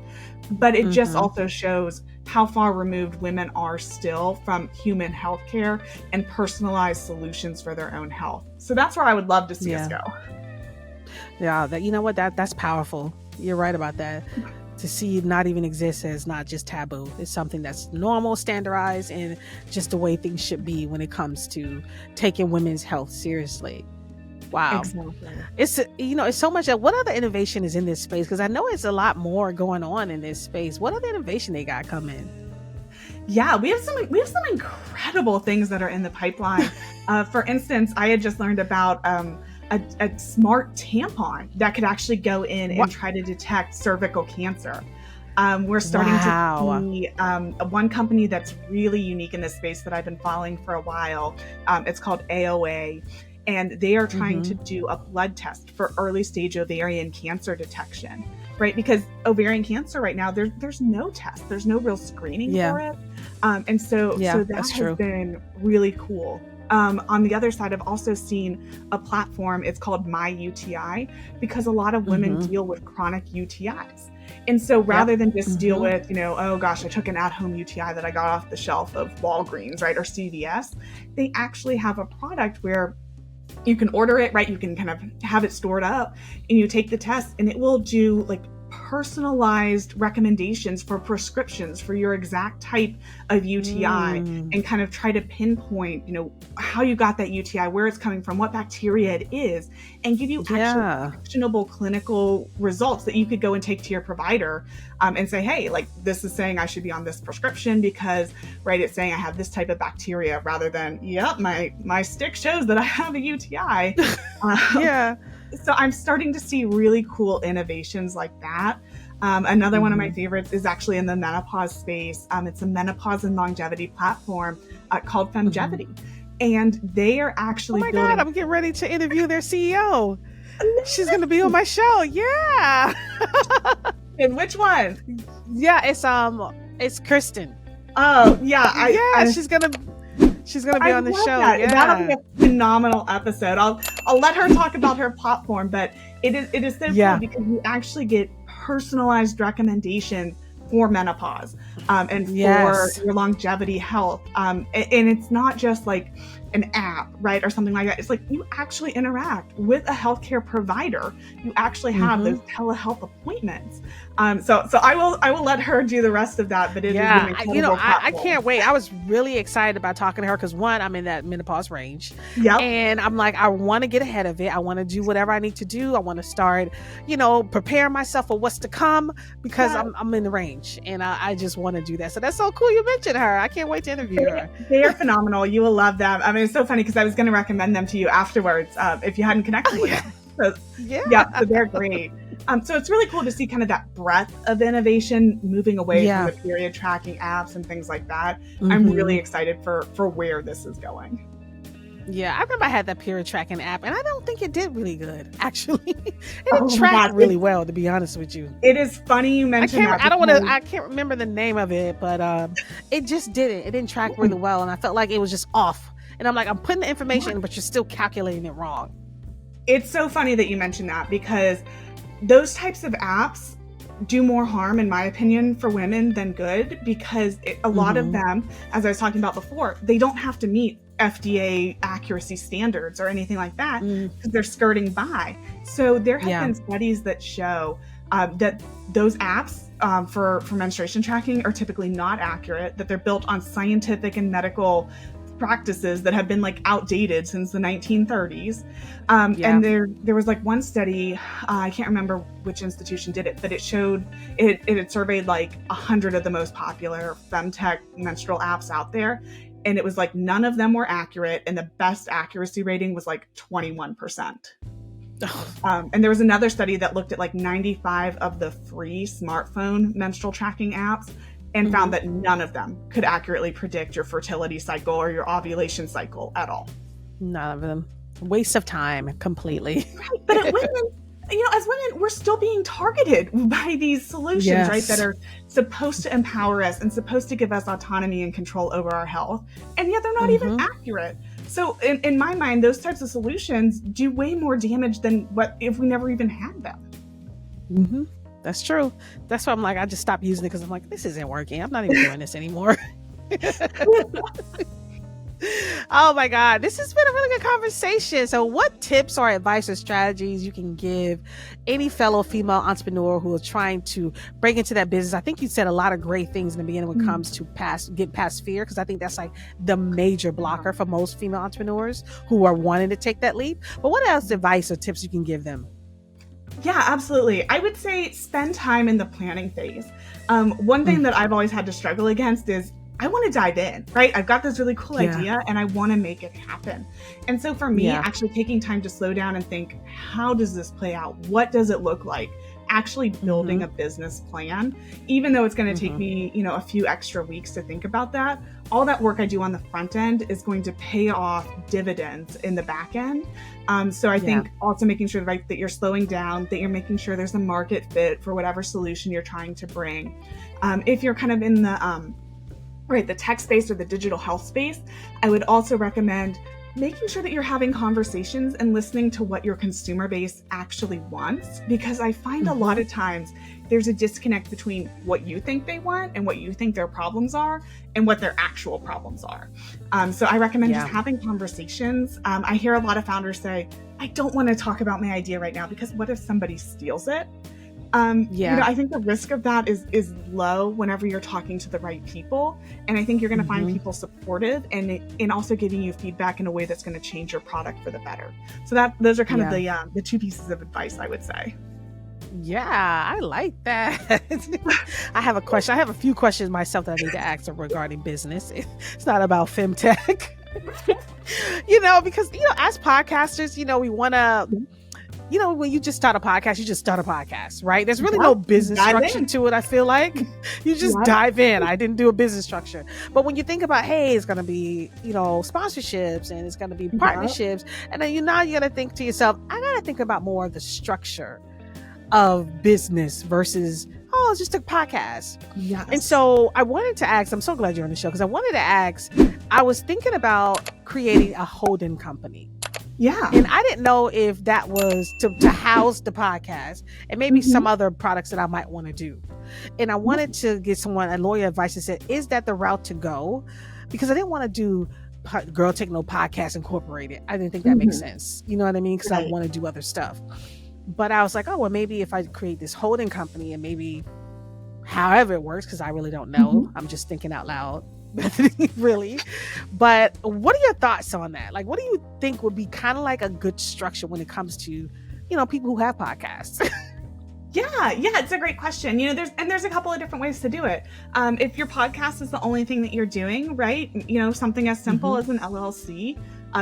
But it just also shows how far removed women are still from human healthcare and personalized solutions for their own health. So that's where I would love to see us go. Yeah, that's powerful. You're right about that. To see it not even exist as not just taboo. It's something that's normal, standardized, and just the way things should be when it comes to taking women's health seriously. Wow. Exactly. It's so much. What other innovation is in this space? Because I know it's a lot more going on in this space. What other innovation they got coming? Yeah, we have some incredible things that are in the pipeline. For instance, I had just learned about a smart tampon that could actually go in and try to detect cervical cancer. We're starting Wow. to see one company that's really unique in this space that I've been following for a while. It's called AOA. And they are trying to do a blood test for early stage ovarian cancer detection, right? Because ovarian cancer right now, there's no test. There's no real screening for it. And so that has been really cool. On the other side, I've also seen a platform, it's called My UTI, because a lot of women deal with chronic UTIs. And so rather than just deal with, oh gosh, I took an at-home UTI that I got off the shelf of Walgreens, right, or CVS, they actually have a product where you can order it, right? You can kind of have it stored up and you take the test and it will do like personalized recommendations for prescriptions for your exact type of UTI and kind of try to pinpoint, how you got that UTI, where it's coming from, what bacteria it is, and give you actual actionable clinical results that you could go and take to your provider and say, hey, like this is saying I should be on this prescription because, right, it's saying I have this type of bacteria rather than, my stick shows that I have a UTI. So I'm starting to see really cool innovations like that. Another one of my favorites is actually in the menopause space. It's a menopause and longevity platform called FemTech. And they are actually building... God, I'm getting ready to interview their CEO. She's going to be on my show. Yeah. And which one? Yeah, it's Kristen. Oh, yeah. She's going to be on the show. That. Yeah. That'll be a phenomenal episode. I'll let her talk about her platform, but it is so cool because you actually get personalized recommendations for menopause and for your longevity health. And it's not just like an app, right, or something like that. It's like you actually interact with a healthcare provider. You actually have those telehealth appointments. So I will let her do the rest of that. But it is an incredible platform. I can't wait. I was really excited about talking to her because one, I'm in that menopause range, and I'm like, I want to get ahead of it. I want to do whatever I need to do. I want to start, prepare myself for what's to come because I'm in the range, and I just want to do that. So that's so cool. You mentioned her. I can't wait to interview her. They are phenomenal. You will love them. I mean, it's so funny because I was going to recommend them to you afterwards if you hadn't connected with them. So, so they're great. So it's really cool to see kind of that breadth of innovation moving away from the period tracking apps and things like that. I'm really excited for where this is going. Yeah, I remember I had that period tracking app, and I don't think it did really good, actually. It didn't track really well, to be honest with you. It is funny you mentioned that. I can't remember the name of it, but it just didn't. It didn't track really well, and I felt like it was just off. And I'm like, I'm putting the information in, but you're still calculating it wrong. It's so funny that you mentioned that because those types of apps do more harm, in my opinion, for women than good because a lot of them, as I was talking about before, they don't have to meet FDA accuracy standards or anything like that because they're skirting by. So there have been studies that show that those apps for menstruation tracking are typically not accurate, that they're built on scientific and medical practices that have been like outdated since the 1930s. And there was like one study, I can't remember which institution did it, but it showed it had surveyed like 100 of the most popular FemTech menstrual apps out there. And it was like none of them were accurate. And the best accuracy rating was like 21%. And there was another study that looked at like 95 of the free smartphone menstrual tracking apps and found that none of them could accurately predict your fertility cycle or your ovulation cycle at all. None of them. Waste of time completely. Right. But as women, we're still being targeted by these solutions, right, that are supposed to empower us and supposed to give us autonomy and control over our health. And yet they're not even accurate. So in my mind, those types of solutions do way more damage than what if we never even had them. That's true. That's why I'm like, I just stopped using it because I'm like, this isn't working. I'm not even doing this anymore. Oh my God, this has been a really good conversation. So what tips or advice or strategies you can give any fellow female entrepreneur who is trying to break into that business? I think you said a lot of great things in the beginning when it comes to get past fear, because I think that's like the major blocker for most female entrepreneurs who are wanting to take that leap. But what else advice or tips you can give them? Yeah, absolutely. I would say spend time in the planning phase. One thing that I've always had to struggle against is I want to dive in, right? I've got this really cool idea and I want to make it happen. And so for me, actually taking time to slow down and think, how does this play out? What does it look like? actually building a business plan, even though it's going to take me, a few extra weeks to think about that. All that work I do on the front end is going to pay off dividends in the back end. So I think also making sure that you're slowing down, that you're making sure there's a market fit for whatever solution you're trying to bring. If you're kind of in the tech space or the digital health space, I would also recommend making sure that you're having conversations and listening to what your consumer base actually wants, because I find a lot of times there's a disconnect between what you think they want and what you think their problems are and what their actual problems are. So I recommend just having conversations. I hear a lot of founders say, I don't want to talk about my idea right now because what if somebody steals it? I think the risk of that is low whenever you're talking to the right people. And I think you're going to find people supportive and also giving you feedback in a way that's going to change your product for the better. So those are kind of the two pieces of advice I would say. Yeah, I like that. I have a question. I have a few questions myself that I need to ask regarding business. It's not about FemTech, because, as podcasters, we want to, when you just start a podcast, you just start a podcast, right? There's really no business structure to it, I feel like. You just dive in. I didn't do a business structure. But when you think about, hey, it's going to be, sponsorships and it's going to be partnerships. And then you got to think to yourself, I got to think about more of the structure of business versus, it's just a podcast. Yes. And so I wanted to ask, I'm so glad you're on the show, because I wanted to ask, I was thinking about creating a holding company. Yeah. And I didn't know if that was to house the podcast and maybe some other products that I might want to do. And I wanted to get a lawyer advice that said, is that the route to go? Because I didn't want to do Girl Take No Podcast Incorporated. I didn't think that makes sense. You know what I mean? Because I want to do other stuff. But I was like, maybe if I create this holding company and maybe however it works, because I really don't know. I'm just thinking out loud. Really. But what are your thoughts on that? Like, what do you think would be kind of like a good structure when it comes to, people who have podcasts? Yeah, it's a great question. There's a couple of different ways to do it. If your podcast is the only thing that you're doing, right? Something as simple as an LLC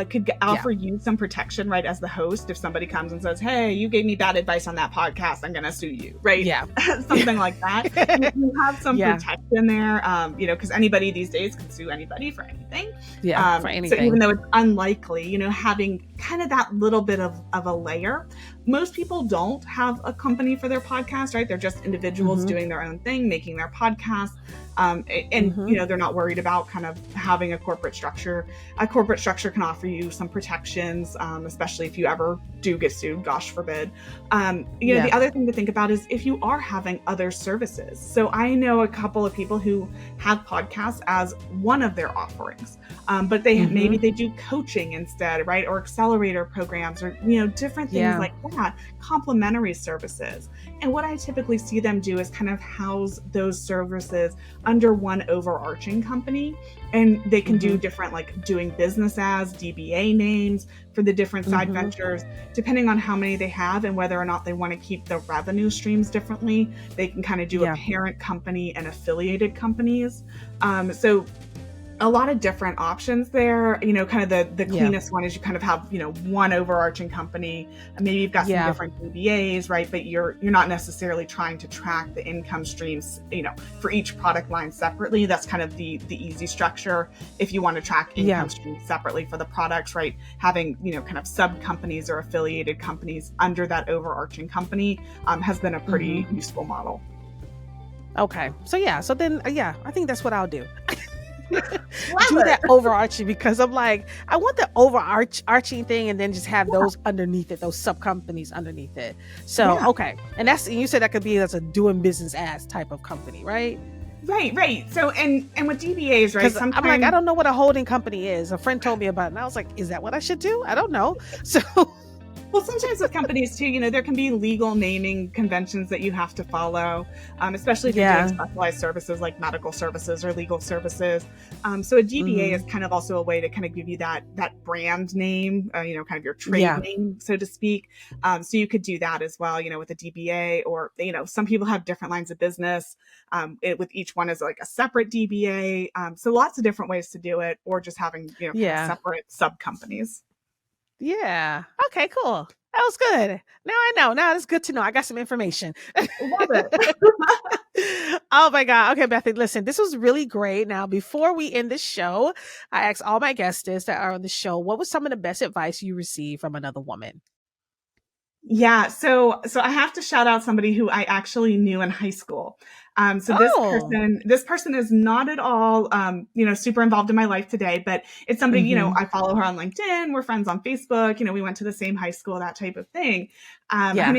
could offer you some protection, right? As the host, if somebody comes and says, hey, you gave me bad advice on that podcast, I'm going to sue you, right? Yeah. Something like that. You have some protection there, because anybody these days can sue anybody for anything. Yeah, for anything. So even though it's unlikely, having kind of that little bit of a layer. Most people don't have a company for their podcast, right? They're just individuals doing their own thing, making their podcast. They're not worried about kind of having a corporate structure. A corporate structure can offer you some protections, especially if you ever do get sued, gosh forbid. The other thing to think about is if you are having other services. So I know a couple of people who have podcasts as one of their offerings, but maybe they do coaching instead, right? Or accelerator programs or, different things like that, complementary services. And what I typically see them do is kind of house those services under one overarching company. And they can do different, like doing business as DBA names for the different side ventures, depending on how many they have and whether or not they want to keep the revenue streams differently. They can kind of do a parent company and affiliated companies. So a lot of different options there. Kind of the cleanest one is you kind of have, one overarching company, and maybe you've got some different DBAs, right? But you're not necessarily trying to track the income streams, for each product line separately. That's kind of the easy structure. If you want to track income streams separately for the products, right? Having, kind of sub companies or affiliated companies under that overarching company has been a pretty useful model. Okay. So then I think that's what I'll do. Do that overarching, because I'm like, I want the overarching thing and then just have those underneath it, those sub companies underneath it. So okay, and you said that could be as a doing business as type of company, right? Right. So and with DBAs, right? Sometimes I'm like, I don't know what a holding company is. A friend told me about it, and I was like, is that what I should do? I don't know. So. Well, sometimes with companies too, there can be legal naming conventions that you have to follow, especially if you're doing specialized services like medical services or legal services. So a DBA is kind of also a way to kind of give you that brand name, kind of your trade name, so to speak. So you could do that as well, with a DBA, or, some people have different lines of business. With each one is like a separate DBA. So lots of different ways to do it, or just having, kind of separate sub companies. Yeah. Okay, cool. That was good. Now I know. Now it's good to know. I got some information. Love it. Oh my God. Okay, Bethany, listen, this was really great. Now, before we end the show, I asked all my guests that are on the show, what was some of the best advice you received from another woman? Yeah, so I have to shout out somebody who I actually knew in high school. So Oh. this person is not at all, super involved in my life today, but it's somebody, Mm-hmm. I follow her on LinkedIn. We're friends on Facebook. We went to the same high school, that type of thing. Her Yeah.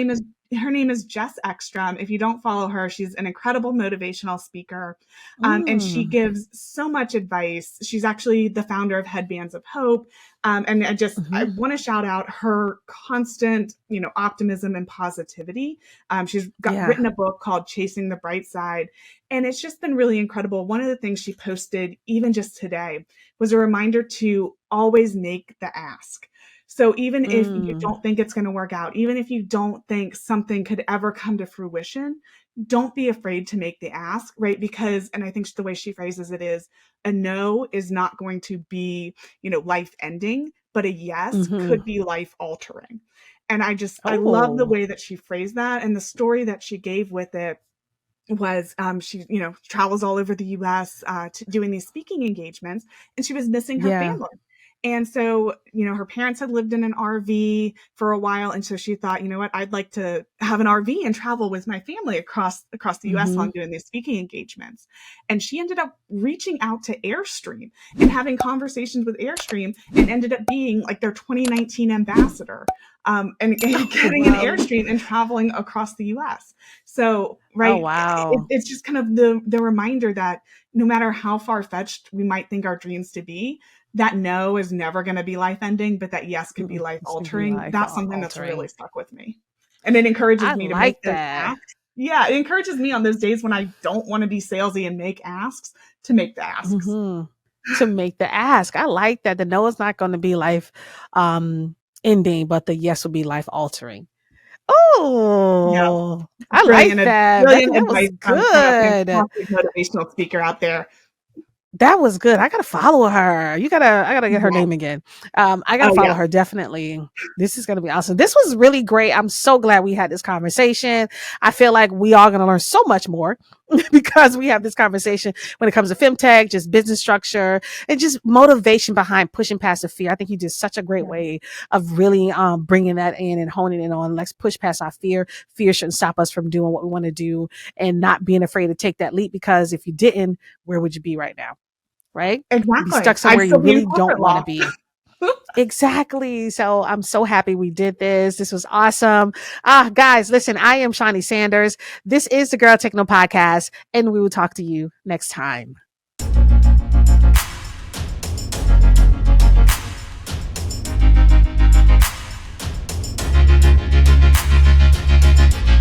name is Jess Ekstrom. If you don't follow her, she's an incredible motivational speaker, and she Mm. gives so much advice. She's actually the founder of Headbands of Hope. And I Mm-hmm. want to shout out her constant, optimism and positivity. She's got Yeah. written a book called Chasing the Bright Side, and it's just been really incredible. One of the things she posted, even just today, was a reminder to always make the ask. So even if you Mm. don't think it's going to work out, even if you don't think something could ever come to fruition, don't be afraid to make the ask, right? Because, and I think the way she phrases it is, a no is not going to be, life ending, but a yes Mm-hmm. could be life altering. And I love the Oh. way that she phrased that. And the story that she gave with it was, she, travels all over the US, doing these speaking engagements, and she was missing her Yeah. family. And so, her parents had lived in an RV for a while. And so she thought, you know what, I'd like to have an RV and travel with my family across the US while Mm-hmm. I'm doing these speaking engagements. And she ended up reaching out to Airstream and having conversations with Airstream, and ended up being like their 2019 ambassador, and Oh, getting an wow. Airstream and traveling across the US. So, Oh, right, wow. it's just kind of the reminder that no matter how far fetched we might think our dreams to be, that no is never going to be life ending, but that yes could be Mm-mm. life It's gonna be altering. life That's something that's really altering. stuck with me. And it encourages I me to make like those that. asks. Yeah, it encourages me on those days when I don't want to be salesy and make asks, to make the asks. Mm-hmm. To make the ask. I like that. The no is not going to be life ending, but the yes will be life altering. Yeah, Oh, I like that. Bethany, brilliant that was advice from a good. fantastic motivational speaker out there. That was good. I gotta follow her. I gotta get her Yeah. name again. I gotta Oh follow yeah. her definitely. This is gonna be awesome. This was really great. I'm so glad we had this conversation. I feel like we are gonna learn so much more because we have this conversation when it comes to FemTech, just business structure, and just motivation behind pushing past the fear. I think you did such a great Yeah. way of really bringing that in and honing in on. Let's push past our fear. Fear shouldn't stop us from doing what we want to do and not being afraid to take that leap. Because if you didn't, where would you be right now? Right? You'd be Exactly. stuck I'd somewhere you still be in really don't corporate want to law. be. Exactly. So I'm so happy we did this. This was awesome. Guys, listen, I am Shaunie Sanders. This is the Girl Techno Podcast, and we will talk to you next time.